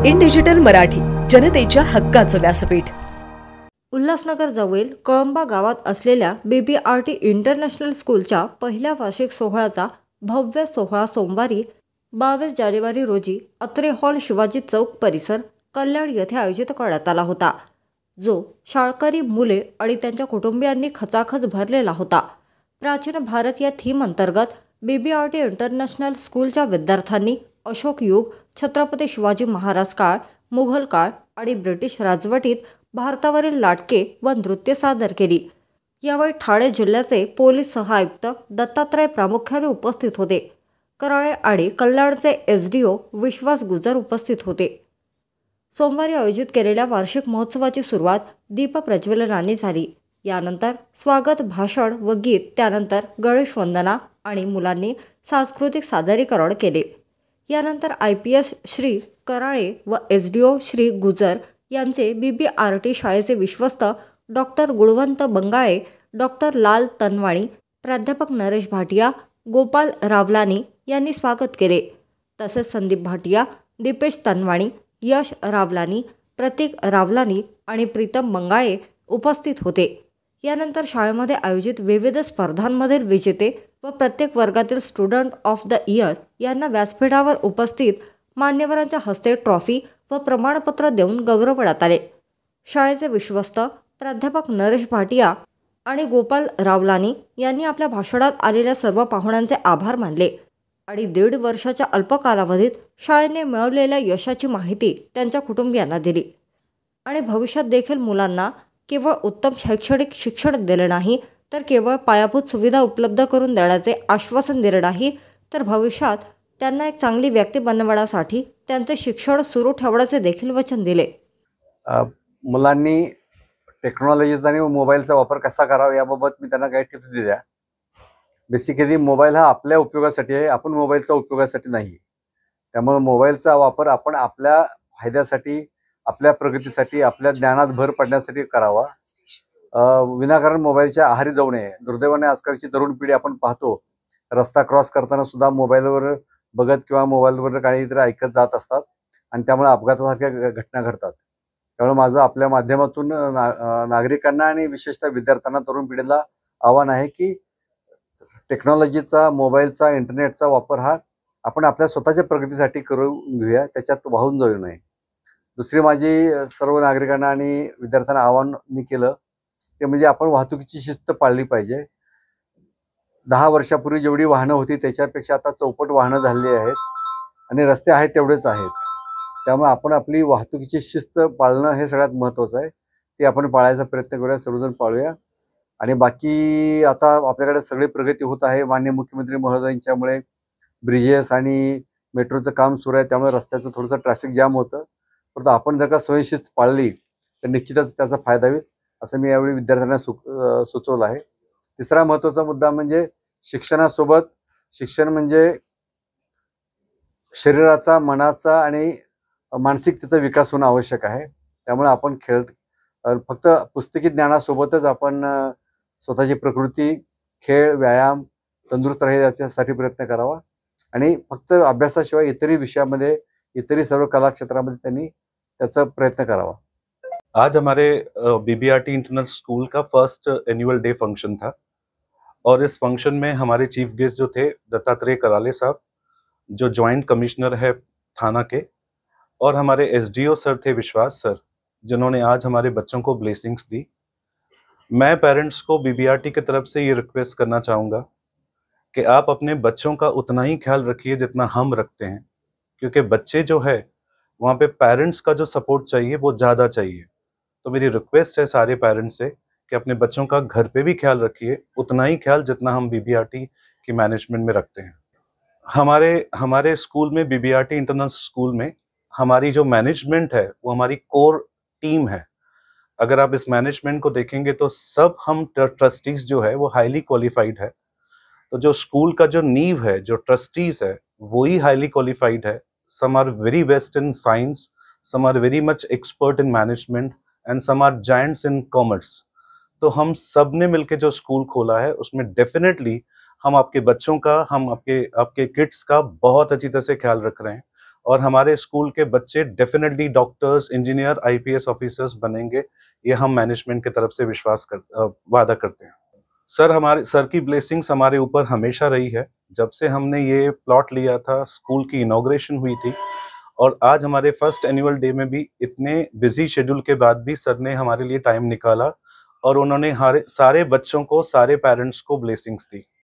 In digital Marathi, जनतेच्या हक्काचं व्यासपीठ. उल्हासनगर जवळील कळंबा गावात असलेल्या BBRT इंटरनॅशनल स्कूलच्या पहिल्या वार्षिक सोहळ्याचा भव्य सोहळा सोमवारी 22 जानेवारी रोजी अत्रे हॉल, शिवाजी चौक परिसर, कल्याण येथे आयोजित करण्यात आला होता, जो शाळकरी मुले आणि त्यांच्या कुटुंबियांनी खचाखच भरलेला होता. प्राचीन भारत या थीम अंतर्गत BBRT इंटरनॅशनल स्कूलच्या विद्यार्थ्यांनी अशोक युग, छत्रपती शिवाजी महाराज काळ, मुघल काळ आणि ब्रिटिश राजवटीत भारतावरील नाटके व नृत्य सादर केली. यावेळी ठाणे जिल्ह्याचे पोलीस सहआयुक्त दत्तात्रय प्रामुख्याने उपस्थित होते. कराळे आणि कल्याणचे SDO विश्वास गुजर उपस्थित होते. सोमवारी आयोजित केलेल्या वार्षिक महोत्सवाची सुरुवात दीप प्रज्वलनाने झाली. यानंतर स्वागत भाषण व गीत, त्यानंतर गणेश वंदना आणि मुलांनी सांस्कृतिक सादरीकरण केले. यानंतर IPS श्री कराळे व SDO श्री गुजर यांचे BBRT शाळेचे विश्वस्त डॉक्टर गुणवंत बंगाळे, डॉक्टर लाल तनवाणी, प्राध्यापक नरेश भाटिया, गोपाल रावलानी यांनी स्वागत केले. तसेच संदीप भाटिया, दीपेश तनवाणी, यश रावलानी, प्रतीक रावलानी आणि प्रीतम बंगाळे उपस्थित होते. यानंतर शाळेमध्ये आयोजित विविध स्पर्धांमधील विजेते व प्रत्येक वर्गातील स्टुडंट ऑफ द इयर यांना व्यासपीठावर उपस्थित मान्यवरांच्या हस्ते ट्रॉफी व प्रमाणपत्र देऊन गौरवण्यात आले. शाळेचे विश्वस्त प्राध्यापक नरेश भाटिया आणि गोपाल रावलानी यांनी आपल्या भाषणात आलेल्या सर्व पाहुण्यांचे आभार मानले आणि 1.5 वर्षाच्या अल्प कालावधीत शाळेने मिळवलेल्या यशाची माहिती त्यांच्या कुटुंबियांना दिली आणि भविष्यात देखील मुलांना केवळ उत्तम शैक्षणिक शिक्षण दिले नाही, तर केवळ पायाभूत सुविधा उपलब्ध करून देण्याचे आश्वासन दिले नाही, तर भविष्यात त्यांना एक चांगली व्यक्ती बनवण्यासाठी त्यांचे शिक्षण सुरू ठेवण्याचे देखील वचन दिले. मुलांनी टेक्नॉलॉजीचा आणि मोबाईलचा वापर कसा करावा याबाबत मी त्यांना काही टिप्स दिल्या. बेसिकली मोबाईल हा आपल्या उपयोगासाठी आहे, आपण मोबाईलचा उपयोगासाठी नाही. त्यामुळे मोबाईलचा वापर आपण आपल्या फायद्यासाठी, आपल्या प्रगतीसाठी, आपल्या ज्ञानात भर पडण्यासाठी करावा. विनाकारण मोबाईलच्या आहारी जाऊ नये. दुर्दैवाने आजकालची तरुण पिढी आपण पाहतो, रस्ता क्रॉस करताना सुद्धा मोबाईलवर बघत किंवा मोबाईलवर काहीतरी ऐकत जात असतात आणि त्यामुळे अपघातासारख्या घटना घडतात. त्यामुळे माझं आपल्या माध्यमातून नागरिकांना आणि विशेषतः विद्यार्थ्यांना, तरुण पिढीला आव्हान आहे की टेक्नॉलॉजीचा, मोबाईलचा, इंटरनेटचा वापर हा आपण आपल्या स्वतःच्या प्रगतीसाठी करून घेऊया, त्याच्यात वाहून जाऊ नये. दुसरी माझी सर्व नागरिकांना आणि विद्यार्थ्यांना आव्हान मी केलं ते म्हणजे आपण वाहतुकीची शिस्त पाळली पाहिजे. 10 वर्षापूर्वी जेवढी वाहनं होती त्याच्यापेक्षा आता चौपट वाहनं झालेली आहेत आणि रस्ते आहेत तेवढेच आहेत. त्यामुळे आपण आपली वाहतुकीची शिस्त पाळणं हे सगळ्यात महत्त्वाचं आहे. ते आपण पाळायचा प्रयत्न करूया, सर्वजण पाळूया. आणि बाकी आता आपल्याकडे सगळी प्रगती होत आहे. माननीय मुख्यमंत्री महोदयांच्यामुळे ब्रिजेस आणि मेट्रोचं काम सुरू आहे, त्यामुळे रस्त्याचं थोडंसं ट्रॅफिक जाम होतं. परंतु आपण जर का स्वयंशिस्त पाळली तर निश्चितच त्याचा फायदा होईल, असं मी यावेळी विद्यार्थ्यांना सुचवलं आहे. तिसरा महत्त्वाचा मुद्दा म्हणजे शिक्षणासोबत, शिक्षण म्हणजे शरीराचा, मनाचा आणि मानसिकतेचा विकास होणं आवश्यक आहे. त्यामुळे आपण फक्त पुस्तकी ज्ञानासोबतच आपण स्वतःची प्रकृती, खेळ, व्यायाम, तंदुरुस्त राहील याच्यासाठी प्रयत्न करावा आणि फक्त अभ्यासाशिवाय इतरही विषयामध्ये, इतरही सर्व कला क्षेत्रामध्ये त्यांनी त्याचा प्रयत्न करावा. आज हमारे BBRT इंटरनेशनल स्कूल का फर्स्ट एनुअल डे फंक्शन था और इस फंक्शन में हमारे चीफ गेस्ट जो थे दत्तात्रेय कराले साहब, जो जॉइंट कमिश्नर है थाना के, और हमारे SDO सर थे विश्वास सर, जिन्होंने आज हमारे बच्चों को ब्लेसिंग्स दी. मैं पेरेंट्स को BBRT की तरफ से ये रिक्वेस्ट करना चाहूँगा कि आप अपने बच्चों का उतना ही ख्याल रखिए जितना हम रखते हैं, क्योंकि बच्चे जो है वहाँ पे पेरेंट्स का जो सपोर्ट चाहिए वो ज़्यादा चाहिए. तो मेरी रिक्वेस्ट है सारे पेरेंट्स से कि अपने बच्चों का घर पे भी ख्याल रखिए, उतना ही ख्याल जितना हम BBRT की मैनेजमेंट में रखते हैं. हमारे स्कूल में, BBRT इंटरनेशनल स्कूल में, हमारी जो मैनेजमेंट है वो हमारी कोर टीम है. अगर आप इस मैनेजमेंट को देखेंगे तो सब हम ट्रस्टीज जो है वो हाईली क्वालिफाइड है. तो जो स्कूल का जो नींव है, जो ट्रस्टीज है, वो ही हाईली क्वालिफाइड है. Some are very best in science, some are very much expert in management and some are giants in commerce. तो हम सब ने मिलकर जो स्कूल खोला है उसमें डेफिनेटली हम आपके बच्चों का, हम आपके आपके किड्स का बहुत अच्छी तरह से ख्याल रख रहे हैं और हमारे स्कूल के बच्चे definitely doctors, engineer, IPS officers बनेंगे, ये हम मैनेजमेंट की तरफ से वादा करते हैं। सर, हमारे सर की ब्लेसिंग्स हमारे ऊपर हमेशा रही है। जब से हमने ये प्लॉट लिया था, स्कूल की इनॉग्रेशन हुई थी और आज हमारे फर्स्ट एनुअल डे में भी इतने बिजी शेड्यूल के बाद भी सर ने हमारे लिए टाइम निकाला और उन्होंने सारे बच्चों को, सारे पेरेंट्स को ब्लेसिंग्स दी।